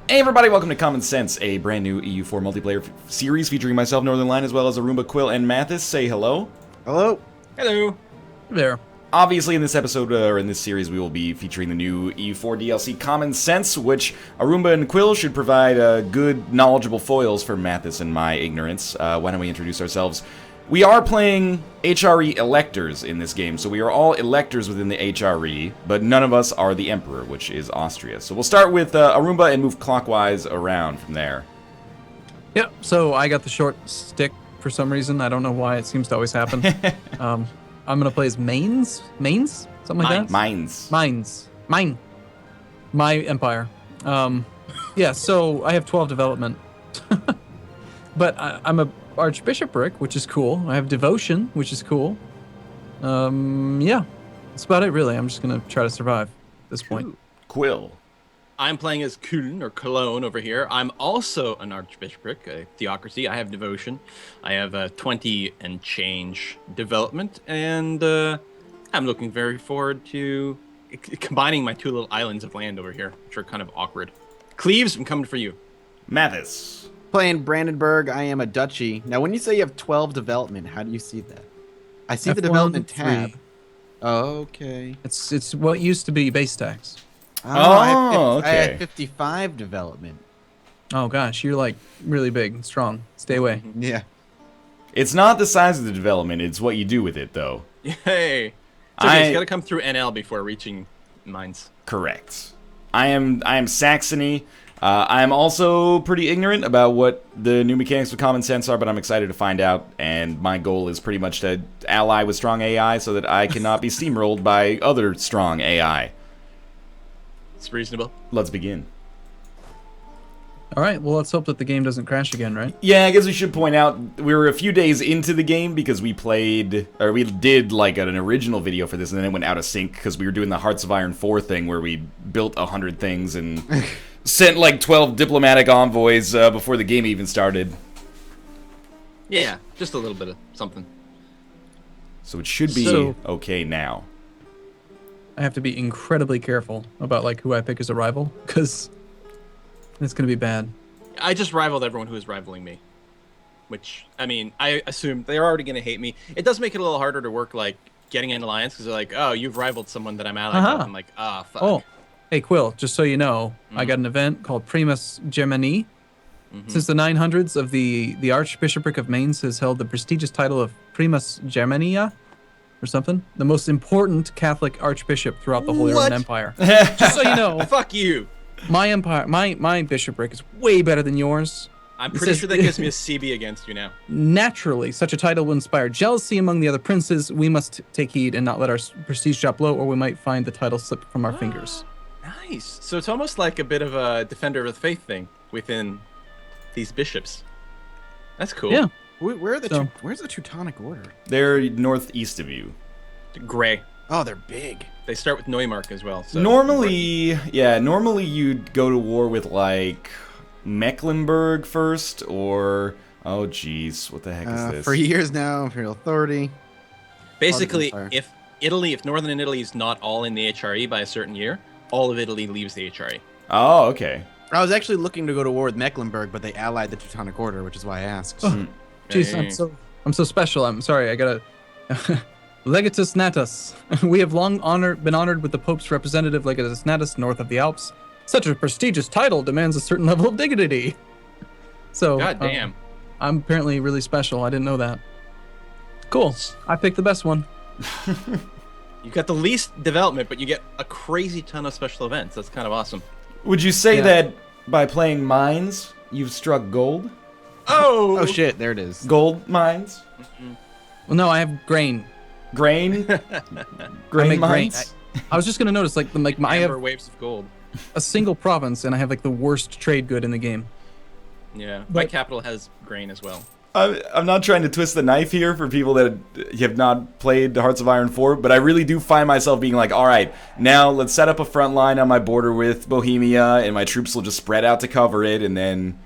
Hey everybody, welcome to Common Sense, a brand new EU4 multiplayer series featuring myself, Northern Line, as well as Arumba, Quill, and Mathis. Say hello. Hello. Hello. There. Obviously, in this episode, or in this series, we will be featuring the new EU4 DLC Common Sense, which Arumba and Quill should provide good, knowledgeable foils for Mathis and my ignorance. Why don't we introduce ourselves? We are playing HRE electors in this game, so we are all electors within the HRE, but none of us are the Emperor, which is Austria. So we'll start with Arumba and move clockwise around from there. Yep, so I got the short stick for some reason. I don't know why, it seems to always happen. I'm going to play as Mains? Mains? Something like that? Mines. Mine. My empire. Yeah, so I have 12 development. But I'm a Archbishopric, which is cool. I have Devotion, which is cool. Yeah, that's about it, really. I'm just going to try to survive at this point. Quill. I'm playing as Köln or Cologne over here. I'm also an Archbishopric, a theocracy. I have devotion. I have 20 and change development, and I'm looking very forward to combining my two little islands of land over here, which are kind of awkward. Cleves, I'm coming for you. Mathis. Playing Brandenburg, I am a duchy. Now, when you say you have 12 development, how do you see that? I see the F1, development 3. tab. Okay. It's what used to be base tax. I okay. had 55 development. Oh gosh, you're like really big and strong. Stay away. Yeah. It's not the size of the development, it's what you do with it, though. Yay. It's okay, it's got to come through NL before reaching mines. Correct. I am Saxony. I am also pretty ignorant about what the new mechanics of Common Sense are, but I'm excited to find out, and my goal is pretty much to ally with strong AI so that I cannot be steamrolled by other strong AI. It's reasonable. Let's begin. All right, well, let's hope that the game doesn't crash again, right? Yeah, I guess we should point out we were a few days into the game because we did like an original video for this, and then it went out of sync because we were doing the Hearts of Iron 4 thing where we built 100 things and sent like 12 diplomatic envoys before the game even started. Yeah, just a little bit of something. So it should be okay now. I have to be incredibly careful about like who I pick as a rival because it's gonna be bad. I just rivaled everyone who is rivaling me. Which, I mean, I assume they're already going to hate me. It does make it a little harder to work, like, getting an alliance, because they're like, oh, you've rivaled someone that I'm allied with. I'm like, fuck. Oh, hey, Quill, just so you know, I got an event called Primus Germani. Since the 900s of the Archbishopric of Mainz has held the prestigious title of Primus Germania, or something. The most important Catholic archbishop throughout the Holy Roman Empire. Just so you know, Fuck you. my empire, my bishopric is way better than yours. I'm pretty sure that gives me a CB against you now. Naturally, such a title will inspire jealousy among the other princes. We must take heed and not let our prestige drop low, or we might find the title slip from our fingers. Nice. So it's almost like a bit of a defender of the faith thing within these bishops. That's cool. Yeah. Where's the Teutonic Order? They're northeast of you. Gray. Oh, they're big. They start with Neumark as well. So Normally you'd go to war with, like, Mecklenburg first, or... Oh, jeez, what the heck is this? For years now, Imperial Authority. basically, Empire. if Northern Italy is not all in the HRE by a certain year, all of Italy leaves the HRE. Oh, okay. I was actually looking to go to war with Mecklenburg, but they allied the Teutonic Order, which is why I asked. Jeez, I'm so special. I'm sorry. I gotta. Legatus Natus. We have long been honored with the Pope's representative, Legatus Natus, north of the Alps. Such a prestigious title demands a certain level of dignity. So, God damn. I'm apparently really special. I didn't know that. Cool. I picked the best one. You got the least development, but you get a crazy ton of special events. That's kind of awesome. Would you say that by playing mines, you've struck gold? Oh! Oh shit, there it is. Gold mines? Well, no, I have grain. Grain? I Grain make grain. mines? I was just gonna notice, like I Amber have waves of gold. a single province, and I have like the worst trade good in the game. Yeah, my But- capital has grain as well. I'm not trying to twist the knife here for people that have not played Hearts of Iron 4, but I really do find myself being like, all right, now let's set up a front line on my border with Bohemia, and my troops will just spread out to cover it, and then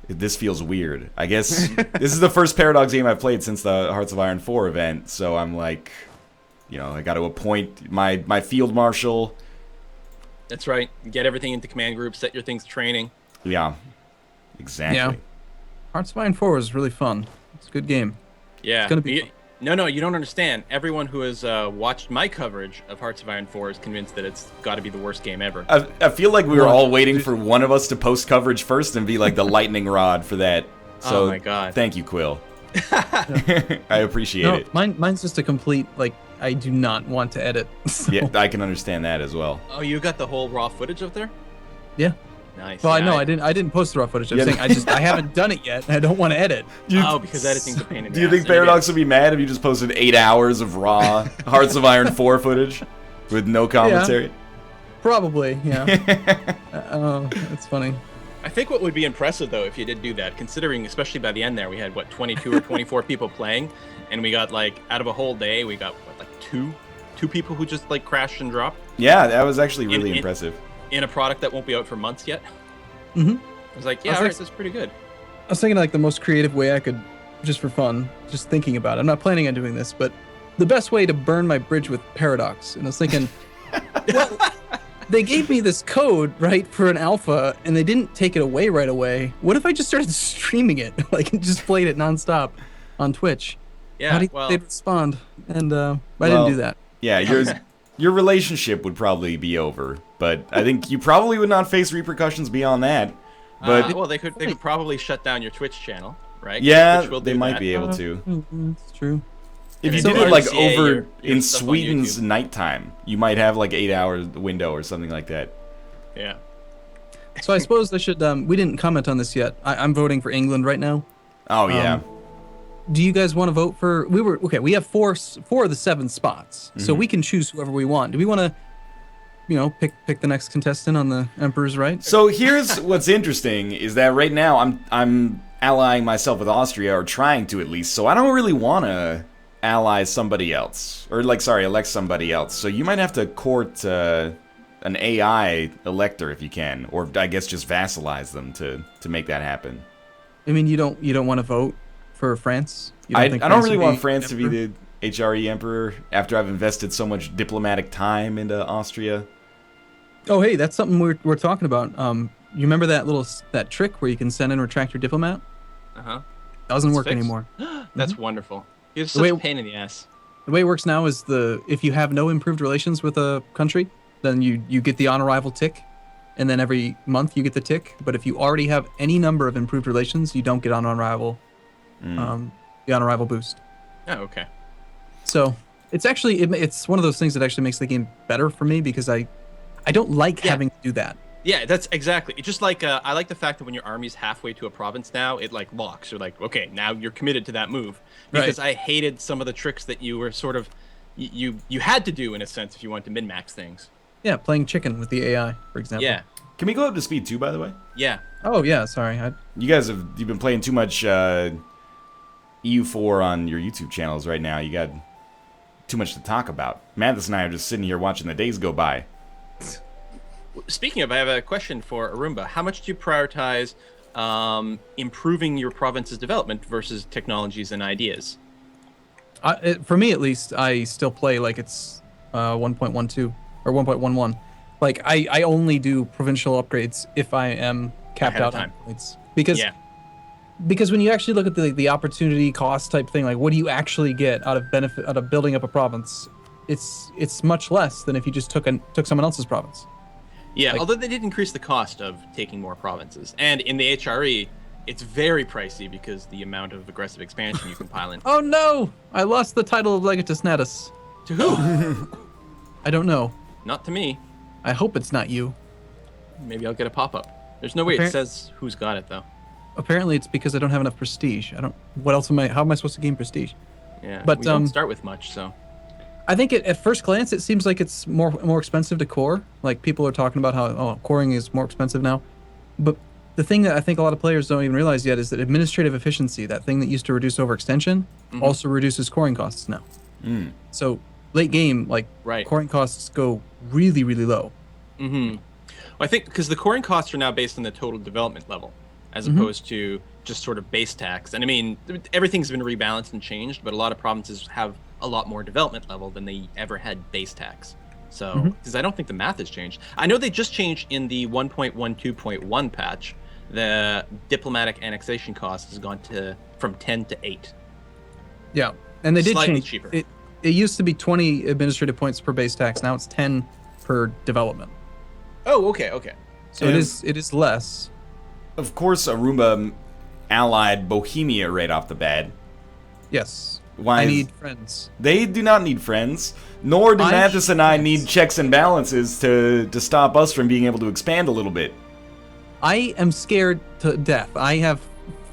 this feels weird. I guess this is the first Paradox game I've played since the Hearts of Iron 4 event, so I'm like, you know, I got to appoint my field marshal. That's right. Get everything into command groups, set your things to training. Yeah, exactly. Yeah. Hearts of Iron 4 is really fun. It's a good game. Yeah. It's gonna be fun. No, you don't understand. Everyone who has watched my coverage of Hearts of Iron 4 is convinced that it's got to be the worst game ever. I feel like we were all waiting for one of us to post coverage first and be like the lightning rod for that. So Oh my God. Thank you, Quill. I appreciate it. Mine's just a complete, like, I do not want to edit. So. Yeah, I can understand that as well. Oh, you got the whole raw footage up there? Yeah. Nice. Well, Yeah, I didn't post the raw footage. I'm Yeah. saying I haven't done it yet. And I don't want to edit. because editing's a pain in the Do you ass, think and it Paradox is. would be mad if you just posted 8 hours of raw Hearts of Iron 4 footage with no commentary? Probably, yeah. That's funny. I think what would be impressive, though, if you did do that, considering, especially by the end there, we had, 22 or 24 people playing, and we got, out of a whole day, we got, two people who just, crashed and dropped Yeah, that was actually really impressive. in a product that won't be out for months yet. Mm-hmm. I was like, I was alright, like- that's pretty good. I was thinking, the most creative way I could, just for fun, just thinking about it. I'm not planning on doing this, but the best way to burn my bridge with Paradox. And I was thinking, well, they gave me this code, right, for an alpha, and they didn't take it away right away. What if I just started streaming it, and just played it nonstop on Twitch? How Yeah, do you well, think they'd respond? And I didn't do that. Yeah, your relationship would probably be over, but I think you probably would not face repercussions beyond that. But they could probably shut down your Twitch channel, right? yeah, Twitch will they do might that. be able to. It's true. If you So did it RCA, over your in stuff on Sweden's YouTube. nighttime, you might have 8-hour window or something like that. Yeah. So I suppose I should. We didn't comment on this yet. I'm voting for England right now. Oh yeah. Do you guys want to vote for? We have four of the 7 spots, so we can choose whoever we want. Do we want to, pick the next contestant on the Emperor's Right? So here's what's interesting is that right now I'm allying myself with Austria, or trying to at least. So I don't really want to ally somebody else, or elect somebody else. So you might have to court an AI elector if you can, or I guess just vassalize them to make that happen. I mean, you don't want to vote for France? I think don't France really would want be France to be emperor? the HRE emperor after I've invested so much diplomatic time into Austria. Oh, hey, that's something we're talking about. You remember that trick where you can send and retract your diplomat? Uh-huh. Doesn't work fixed? anymore. That's wonderful. It's The such way- a pain in the ass. The way it works now is if you have no improved relations with a country, then you get the on arrival tick, and then every month you get the tick. But if you already have any number of improved relations, you don't get on arrival, the on arrival boost. Oh, okay. So it's actually it's one of those things that actually makes the game better for me because I don't like having to do that. Yeah, that's exactly. It's just I like the fact that when your army's halfway to a province now, it locks. You're like, okay, now you're committed to that move. Because I hated some of the tricks that you were sort of you had to do in a sense if you wanted to min-max things. Yeah, playing chicken with the AI, for example. Yeah. Can we go up to speed 2, by the way? Yeah. Oh yeah, sorry. You've been playing too much EU4 on your YouTube channels right now. You got too much to talk about. Mathis and I are just sitting here watching the days go by. Speaking of, I have a question for Arumba. How much do you prioritize improving your province's development versus technologies and ideas? For me at least, I still play like it's 1.12 or 1.11. Like I only do provincial upgrades if I am capped Ahead of out on time. points. Because Yeah. because when you actually look at the opportunity cost type thing, like what do you actually get out of building up a province? It's much less than if you just took someone else's province. Yeah, Like- although they did increase the cost of taking more provinces. And in the HRE, it's very pricey because the amount of aggressive expansion you can pile in. Oh no! I lost the title of Legatus Natus. To who? I don't know. Not to me. I hope it's not you. Maybe I'll get a pop-up. There's no way it Appar- says who's got it, though. Apparently it's because I don't have enough prestige. How am I supposed to gain prestige? Yeah, But, we don't start with much, so... I think at first glance it seems like it's more expensive to core. Like people are talking about how coring is more expensive now. But the thing that I think a lot of players don't even realize yet is that administrative efficiency, that thing that used to reduce overextension, also reduces coring costs now. So late game, Right. coring costs go really, really low. Mm-hmm. Well, I think because the coring costs are now based on the total development level, as opposed to just sort of base tax. And I mean, everything's been rebalanced and changed, but a lot of provinces have a lot more development level than they ever had base tax. So, because I don't think the math has changed. I know they just changed in the 1.12.1 patch. The diplomatic annexation cost has gone from 10 to 8. Yeah, and they did Slightly change. cheaper. It used to be 20 administrative points per base tax. Now it's 10 per development. Oh, okay. So it is less. Of course, Arumba allied Bohemia right off the bat. Yes. Why I is- need friends. They do not need friends, nor do I Mathis and I need need friends. checks and balances to stop us from being able to expand a little bit. I am scared to death. I have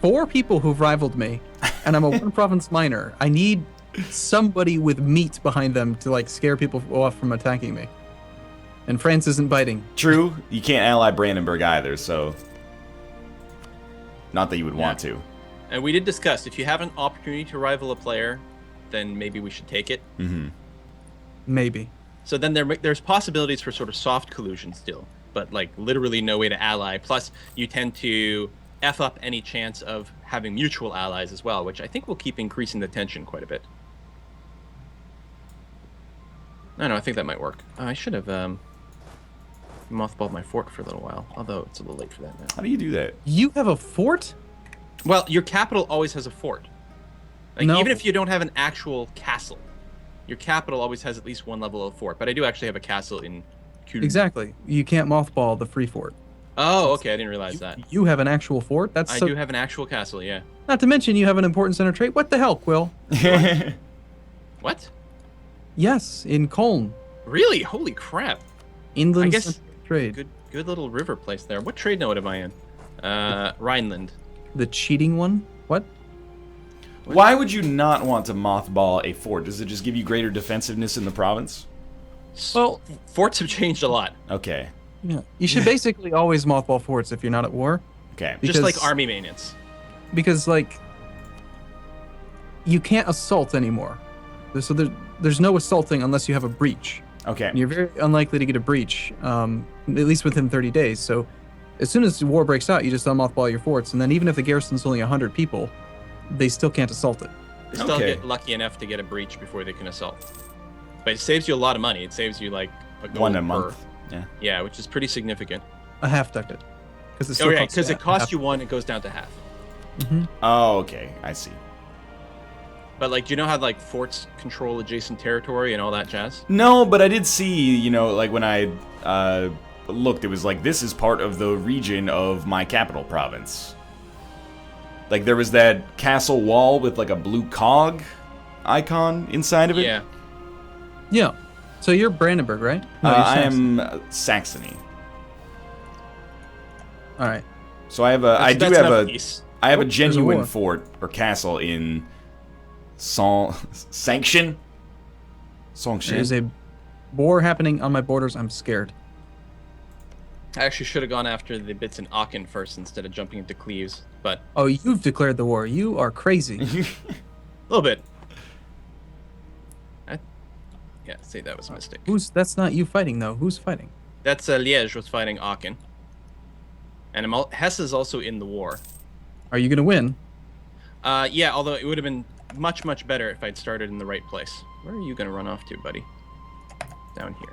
4 people who've rivaled me, and I'm a one province minor. I need somebody with meat behind them to like scare people off from attacking me. And France isn't biting. True, you can't ally Brandenburg either, so... Not that you would want to. And we did discuss, if you have an opportunity to rival a player, then maybe we should take it. Mm-hmm. Maybe. So then there's possibilities for sort of soft collusion still, but like literally no way to ally. Plus, you tend to F up any chance of having mutual allies as well, which I think will keep increasing the tension quite a bit. I think that might work. I should have mothballed my fort for a little while, although it's a little late for that now. How do you do that? You have a fort? Well, your capital always has a fort. Like, No. even if you don't have an actual castle, your capital always has at least one level of fort. But I do actually have a castle in Kudu. Exactly. You can't mothball the free fort. Oh, okay. I didn't realize that. You have an actual fort? That's I so... do have an actual castle, yeah. Not to mention you have an important center trait. What the hell, Quill? What? Yes, in Köln. Really? Holy crap. England's guess- center of trade. Good little river place there. What trade node am I in? Rhineland. The cheating one? What? Why would you not want to mothball a fort? Does it just give you greater defensiveness in the province? Well, Forts have changed a lot. Okay. yeah. You should basically always mothball forts if you're not at war. Okay. Just like Because- army maintenance. Because, like, you can't assault anymore. So there's no assaulting unless you have a breach. Okay. And you're very unlikely to get a breach, at least within 30 days. So as soon as the war breaks out, you just unmothball your forts. And then even if the garrison's only 100 people, they still can't assault it. They still Okay. get lucky enough to get a breach before they can assault. But it saves you a lot of money. It saves you like a gold One a per- month. Yeah. Yeah, which is pretty significant. A half ducat. Because Oh, yeah, because it costs you one, it goes down to half. Oh, okay. I see. But like, do you know how like forts control adjacent territory and all that jazz? No, but I did see, like when I looked, it was like, this is part of the region of my capital province. Like there was that castle wall with like a blue cog icon inside of it. Yeah. Yeah. So you're Brandenburg, right? No, you're I Saxony. am Saxony. All right. So I have a, That's enough a peace. I have a there's a genuine war. fort or castle in Sanction. There's a war happening on my borders. I'm scared. I actually should have gone after the bits in Aachen first instead of jumping into Cleves, but Oh, you've declared the war. You are crazy. a little bit. Yeah, say that was a mistake. That's not you fighting though. Who's fighting? That's Liège was fighting Aachen. And Hesse is also in the war. Are you gonna win? Yeah, although it would have been much, much better if I'd started in the right place. Where are you going to run off to, buddy? Down here.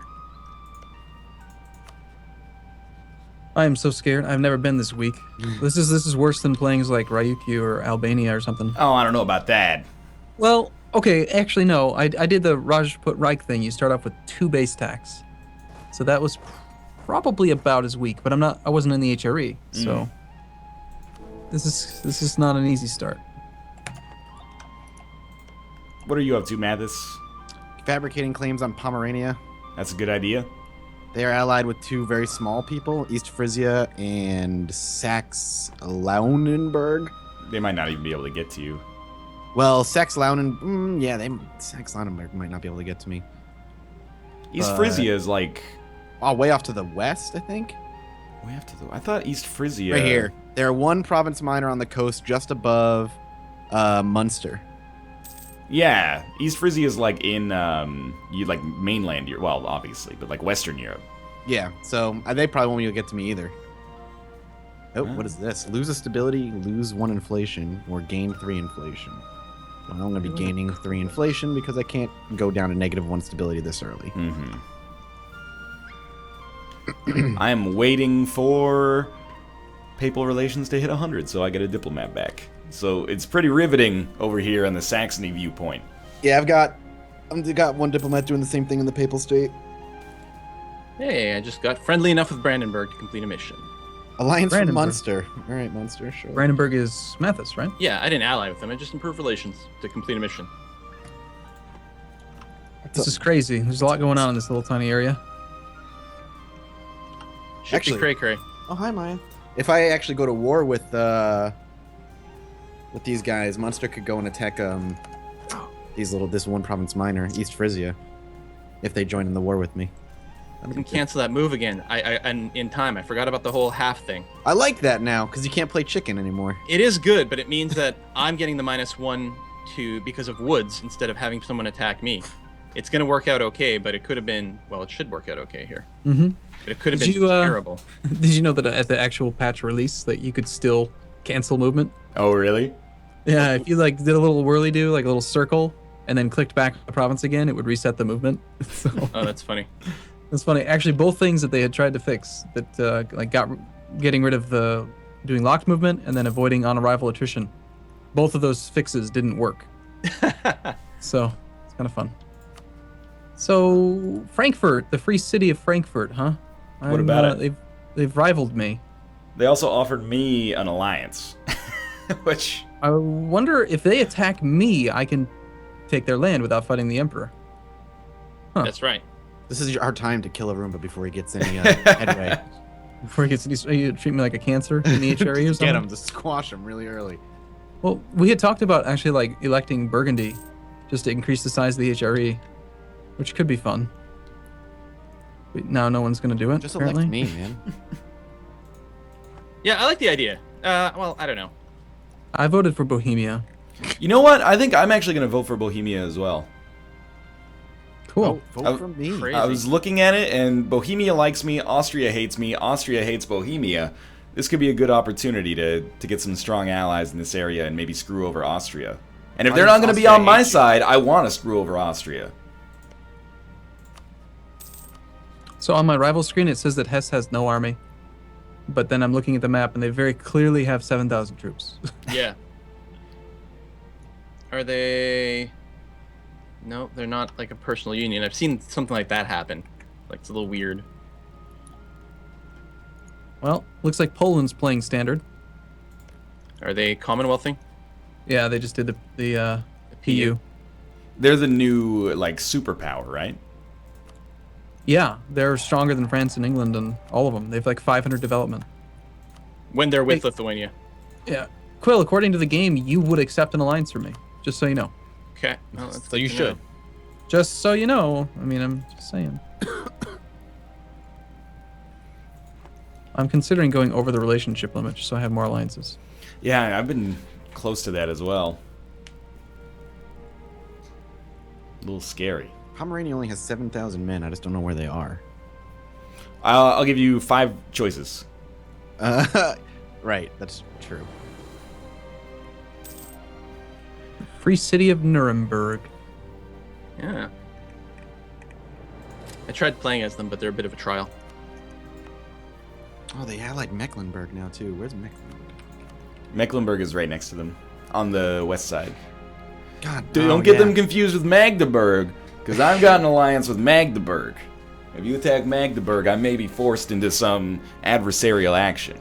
I am so scared. I've never been this weak. This is worse than playing as like Ryukyu or Albania or something. Oh, I don't know about that. Well, okay, actually no. I did the Rajput Reich thing. You start off with 2 base tax, so that was probably about as weak. But I wasn't in the HRE, so this is not an easy start. What are you up to, Mathis? Fabricating claims on Pomerania. That's a good idea. They are allied with 2 very small people, East Frisia and Saxe-Lauenburg. They might not even be able to get to you. Well, Saxe-Lauenburg might not be able to get to me. East But- Frisia is like Oh, way off to the west, I think. way after the. I thought East Frisia. Right here. They're 1 province minor on the coast just above Munster. Yeah, East Frisia is like in like mainland Europe. Well, obviously, but like Western Europe. Yeah, so they probably won't be able to get to me either. Oh, Huh? what is this? Lose a stability, lose 1 inflation, or gain 3 inflation. Well, I'm going to be gaining 3 inflation because I can't go down to -1 stability this early. Mm-hmm. I am waiting for papal relations to hit 100, so I get a diplomat back. So it's pretty riveting over here on the Saxony viewpoint. Yeah, I've got one diplomat doing the same thing in the Papal State. Hey, I just got friendly enough with Brandenburg to complete a mission. Alliance with Brandenburg. Munster. All right, Munster, sure. Brandenburg is Mathis, right? Yeah, I didn't ally with them. I just improved relations to complete a mission. This is crazy. There's a lot going on in this little tiny area. Should Actually- be cray cray. Oh, hi, Maya. If I actually go to war with these guys, Munster could go and attack this one province minor, East Frisia, if they join in the war with me. I can cancel that move again. And in time. I forgot about the whole half thing. I like that now because you can't play chicken anymore. It is good, but it means that I'm getting the -1 to because of woods instead of having someone attack me. It's gonna work out okay, but it could have been. Well, it should work out okay here. Mm-hmm. But it could have Did been you, terrible. Did you know that at the actual patch release that you could still cancel movement? Oh, really? Yeah, if you like did a little whirly do, like a little circle, and then clicked back to the province again, it would reset the movement. So Oh, that's funny. that's funny. Actually, both things that they had tried to fix that getting rid of the doing locked movement and then avoiding on arrival attrition, both of those fixes didn't work. So it's kind of fun. So Frankfurt, the free city of Frankfurt, huh? What about it? They've rivaled me. They also offered me an alliance, which I wonder if they attack me, I can take their land without fighting the emperor. Huh. That's right. This is our time to kill Arumba before he gets any headway. Before he gets, you treat me like a cancer in the HRE or something. Get him, to squash him really early. Well, we had talked about actually like electing Burgundy, just to increase the size of the HRE, which could be fun. But now no one's gonna do it. Just apparently. elect me, man. Yeah, I like the idea. Well, I don't know. I voted for Bohemia. you know what? I think I'm actually going to vote for Bohemia as well. Cool. Vote Oh, for me. crazy. I was looking at it, and Bohemia likes me, Austria hates me, Austria hates Bohemia. This could be a good opportunity to get some strong allies in this area and maybe screw over Austria. And if they're not going to be Austria on my hates you. side, I want to screw over Austria. So on my rival screen, it says that Hesse has no army, but then I'm looking at the map, and they very clearly have 7,000 troops. Yeah. Are they? No, they're not like a personal union. I've seen something like that happen. Like it's a little weird. Well, looks like Poland's playing standard. Are they Commonwealthing? Yeah, they just did the PU. They're the new, like, superpower, right? Yeah, they're stronger than France and England and all of them. They have like 500 development. When they're with Hey. Lithuania. Yeah. Quill, according to the game, you would accept an alliance from me. Just so you know. Okay. Well, that's So you good to know. should. Just so you know. I mean, I'm just saying. I'm considering going over the relationship limit just so I have more alliances. Yeah, I've been close to that as well. A little scary. Pomerania only has 7,000 men. I just don't know where they are. I'll give you 5 choices. Right, that's true. Free city of Nuremberg. Yeah. I tried playing as them, but they're a bit of a trial. Oh, they have like Mecklenburg now too. Where's Mecklenburg? Mecklenburg is right next to them, on the west side. God, Don't get them confused with Magdeburg, because I've got an alliance with Magdeburg. If you attack Magdeburg, I may be forced into some adversarial action.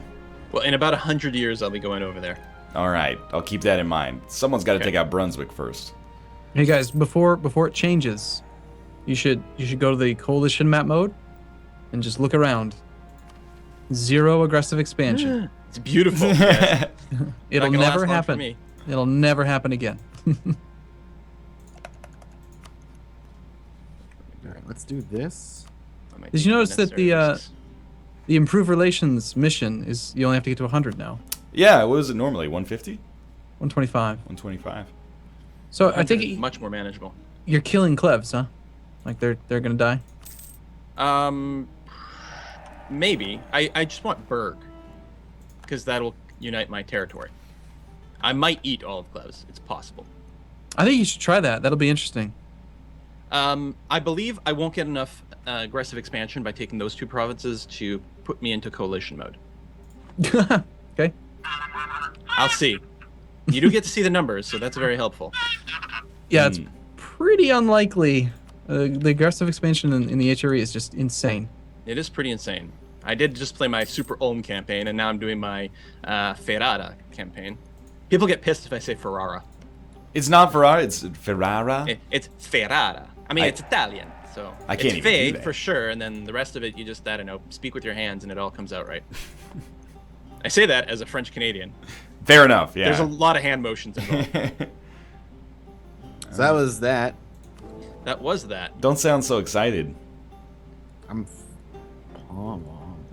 Well, in about 100 years, I'll be going over there. All right, I'll keep that in mind. Someone's got to Okay. take out Brunswick first. Hey guys, before it changes, you should go to the coalition map mode and just look around. 0 aggressive expansion. It's beautiful. Yes. It'll Not gonna last never long for happen. me. It'll never happen again. All right, let's do this. I might Did you take notice that necessary the risks. the improve relations mission is you only have to get to 100 now. Yeah, what was it normally? 150? 125. 125? So I 100 think is much more manageable. you're killing Clevs, huh? Like they're gonna die. Maybe. I just want Berg, because that'll unite my territory. I might eat all of Clevs. It's possible. I think you should try that. That'll be interesting. I believe I won't get enough aggressive expansion by taking those 2 provinces to put me into coalition mode. Okay. I'll see. You do get to see the numbers, so that's very helpful. Yeah, it's pretty unlikely. The aggressive expansion in the HRE is just insane. It is pretty insane. I did just play my Super Ulm campaign, and now I'm doing my Ferrara campaign. People get pissed if I say Ferrara. It's not Ferrara, it's Ferrara. It's Ferrara. I mean, it's Italian, so I can't it's even do that. for sure, and then the rest of it, you just, I don't know, speak with your hands, and it all comes out right. I say that as a French Canadian. Fair enough, yeah. There's a lot of hand motions involved. So that was that. That was that. Don't sound so excited. I'm. All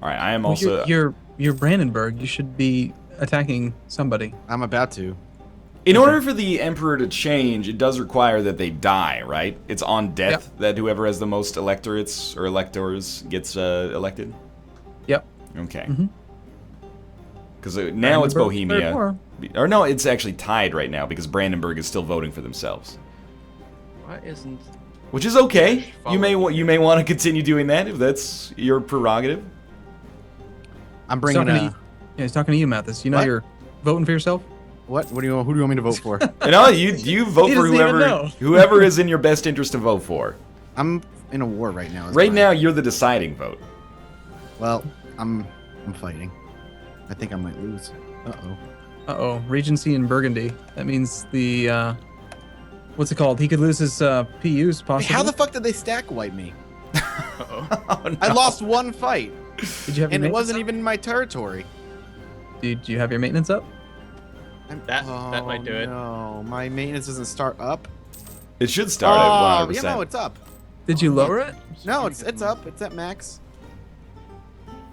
right, I am Well, also... you're Brandenburg. You should be attacking somebody. I'm about to. In order for the Emperor to change, it does require that they die, right? It's on death that whoever has the most electorates or electors gets elected? Yep. Okay. Because now it's Bohemia. Or no, it's actually tied right now because Brandenburg is still voting for themselves. Why isn't... Which is okay. You may want to continue doing that if that's your prerogative. I'm bringing. Yeah, he's talking to you, Mathis. You know What? you're voting for yourself. What? What do you? Who do you want me to vote for? You know, you vote He for doesn't even know. whoever is in your best interest to vote for. I'm in a war right now. is Right mine. now, you're the deciding vote. Well, I'm fighting. I think I might lose. Uh-oh. Regency in Burgundy. That means the what's it called? He could lose his PUs possibly. How the fuck did they stack wipe me? Oh, no. I lost one fight, Did you have your and it maintenance wasn't up? even in my territory. Did you have your maintenance up? That might do it. No, my maintenance doesn't start up. It should start at 100%. You know it's up. Did you lower it? No, it's up. It's at max.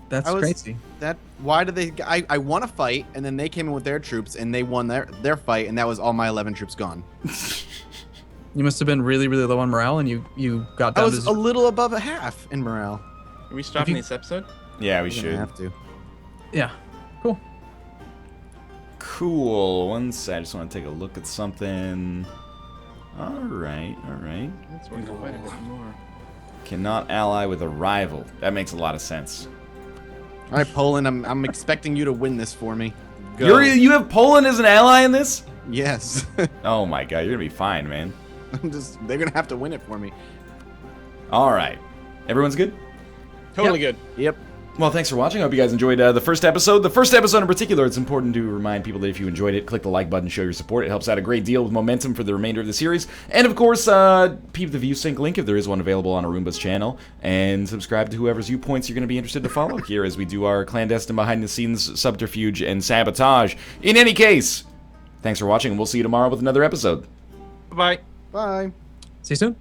That's I was- crazy. Why did they? I won a fight, and then they came in with their troops, and they won their fight, and that was all my 11 troops gone. You must have been really, really low on morale, and you got I down was to a little above a half in morale. Are we stopping you- this episode? Yeah, we I'm gonna should. have to. yeah. Cool. Cool. One sec. I just want to take a look at something. All right. That's working quite a bit more. Cannot ally with a rival. That makes a lot of sense. All right, Poland. I'm expecting you to win this for me. Go. You have Poland as an ally in this? Yes. Oh my god, you're gonna be fine, man. They're gonna have to win it for me. All right. Everyone's good? Totally good. Yep. Well, thanks for watching. I hope you guys enjoyed the first episode. The first episode in particular, it's important to remind people that if you enjoyed it, click the like button, show your support. It helps out a great deal with momentum for the remainder of the series. And of course, peep the ViewSync link if there is one available on Arumba's channel. And subscribe to whoever's viewpoints you're going to be interested to follow here as we do our clandestine behind-the-scenes subterfuge and sabotage. In any case, thanks for watching, and we'll see you tomorrow with another episode. Bye-bye. Bye. See you soon.